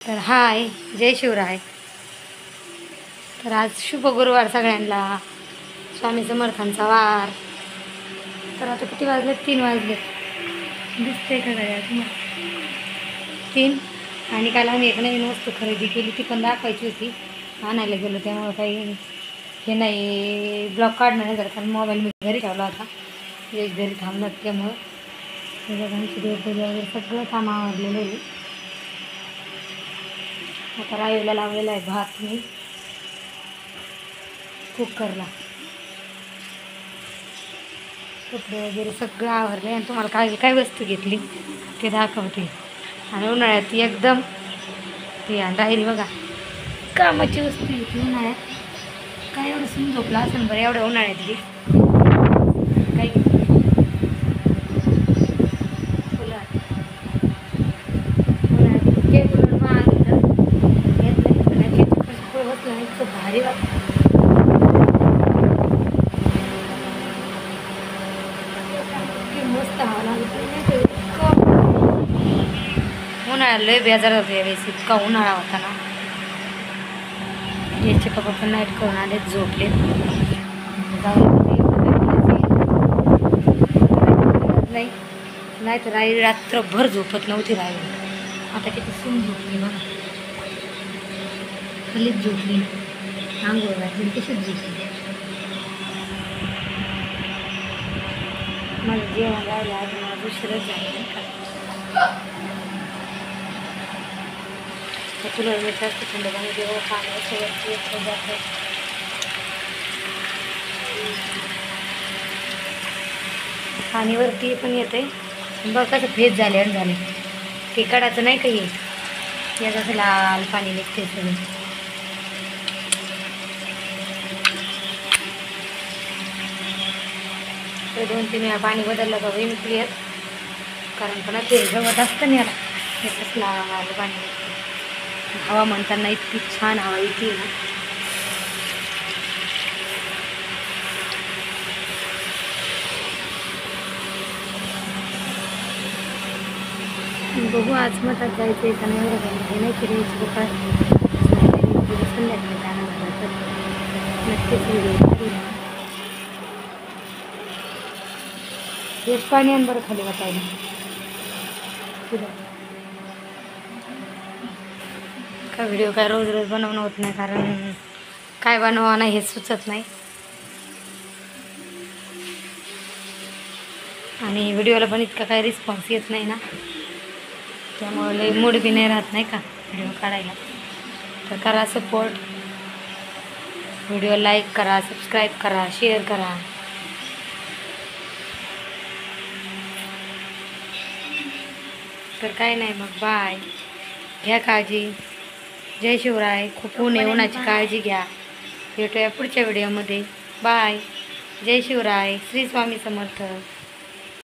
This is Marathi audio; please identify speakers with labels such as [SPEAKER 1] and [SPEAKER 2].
[SPEAKER 1] तर हाय, जय शिवराय. तर आज शुभ गुरुवार सगळ्यांना, स्वामी समर्थांचा वार. तर आता किती वाजले? 3 वाजले. दिसते का गड्या तुम्हाला? 3. आणि काल आम्ही एक नवीन वस्तू खरेदी केली, ती पण दाखवायची होती. आणायला गेलो त्यामुळं काही हे नाही, ब्लॉग काढणं नाही झालं, कारण मोबाईल मी घरी ठेवला होता. एक घरी थांबलात त्यामुळं आमची देवपूजा वगैरे सगळं काम आवडलेलं आहे. आता राईला लावलेला आहे भात मी कुकरला. कपडे वगैरे सगळं आवरले आणि तुम्हाला काय काय वस्तू घेतली ते दाखवते. आणि उन्हाळ्यात एकदम ती राहील बघा, कामाची वस्तू घेतली उन्हाळ्यात. काय एवढं सून झोपला असेल बरं एवढ्या उन्हाळ्यातली. काय भारी वाटतं. मस्त हवा लागली. उन्हाळ्यात लय बेजार होते यावेळेस, इतका उन्हाळा होता ना. याचे पप्पा पण नाईट करून आले, झोपले. नाही तर आई रात्रभर झोपत नव्हती. राहिली आता किती सून झोपली बघा, खालीच झोपली. आंघोळ घातली तशीच झोपली. मला जेवण राहिलं आज, माझं उशीरच झालं का. तुला जास्त थंड पाणी जेव्हा पाण्यासोबत जातं. पाणीवरती पण येते बघ कसं फेस झाले आणि झाले. ते काढायचं नाही काही, याचं असं लाल पाणी निघते सगळं. तर 2-3 वेळा पाणी बदललं का होईल क्लिअर, कारण पण ते गवत असतं ना याला, याचंच लाल पाणी निघते. हवा म्हणताना इतकी छान हवा येते ना. बघू आज मठात जायचं आहे का नाही, एवढं नाही फिरायची बघा. संध्याकाळी जाणार झालं तर नक्कीच व्हिडिओ. हेच पाणी आणि बरं खाली वाटायला का. व्हिडिओ काय रोज रोज बनवणं होत नाही, कारण काय बनवा नाही हे सुचत नाही. आणि व्हिडिओला पण इतका काही रिस्पॉन्स येत नाही ना, त्यामुळे लई मूड बी नाही राहत नाही का व्हिडिओ काढायला. तर करा सपोर्ट, व्हिडिओ लाईक करा, सबस्क्राईब करा, शेअर करा. तर काय नाही मग, बाय. घ्या काळजी. जय शिवराय. खूप ऊन आहे, उन्हाची काळजी घ्या. भेटूया पुढच्या व्हिडिओमध्ये. बाय. जय शिवराय. श्री स्वामी समर्थ.